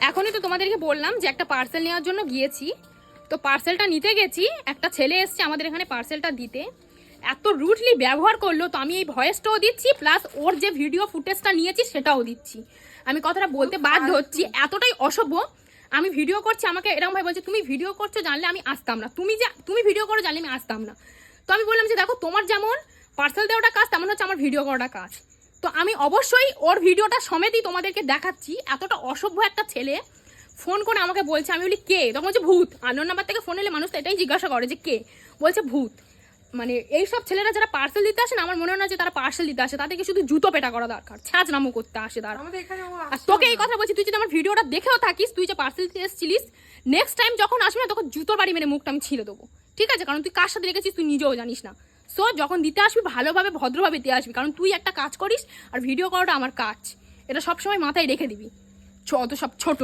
এখনই তো তোমাদেরকে বললাম যে একটা পার্সেল নেওয়ার জন্য গিয়েছি, তো পার্সেলটা নিতে গেছি, একটা ছেলে এসছে আমাদের এখানে পার্সেলটা দিতে, এত রুডলি ব্যবহার করলো, তো আমি এই ভয়েসটাও দিচ্ছি প্লাস ওর যে ভিডিও ফুটেজটা নিয়েছি সেটাও দিচ্ছি। আমি কথাটা বলতে বাধ্য হচ্ছি, এতটাই অসভ্য। আমি ভিডিও করছি, আমাকে এরকম ভাবে বলছে তুমি ভিডিও করছো জানলে আমি আসতাম না, তুমি ভিডিও করো জানলে আমি আসতাম না। তো আমি বললাম যে দেখো তোমার যেমন পার্সেল দেওয়াটা কাজ তেমন হচ্ছে আমার ভিডিও করাটা কাজ, তো আমি অবশ্যই ওর ভিডিওটা সমেতই তোমাদেরকে দেখাচ্ছি। এতটা অসভ্য একটা ছেলে ফোন করে আমাকে বলছে, আমি বলি কে, তখন বলছে ভূত। আননোন নাম্বার থেকে ফোন এলে মানুষ তো এটাই জিজ্ঞাসা করে যে কে, বলছে ভূত। মানে এইসব ছেলেরা যারা পার্সেল দিতে আসে না, আমার মনে হয় না যে তারা পার্সেল দিতে আসে, তাদেরকে শুধু জুতো পেটা করা দরকার, ছ্যাঁচ নামও করতে আসে তারা। আর তোকে এই কথা বলছি, তুই যদি আমার ভিডিওটা দেখেও থাকিস, তুই যে পার্সেল দিতে এসেছিলিস, নেক্সট টাইম যখন আসবি না তখন জুতোর বাড়ি মেরে মুখটা আমি ছিঁড়ে দেবো, ঠিক আছে? কারণ তুই কার সাথে রেখেছিস তুই নিজেও জানিস না। সো যখন দিতে আসবি ভালোভাবে ভদ্রভাবে দিয়ে আসবি, কারণ তুই একটা কাজ করিস আর ভিডিও করাটা আমার কাজ, এটা সবসময় মাথায় রেখে দিবি। অত সব ছোট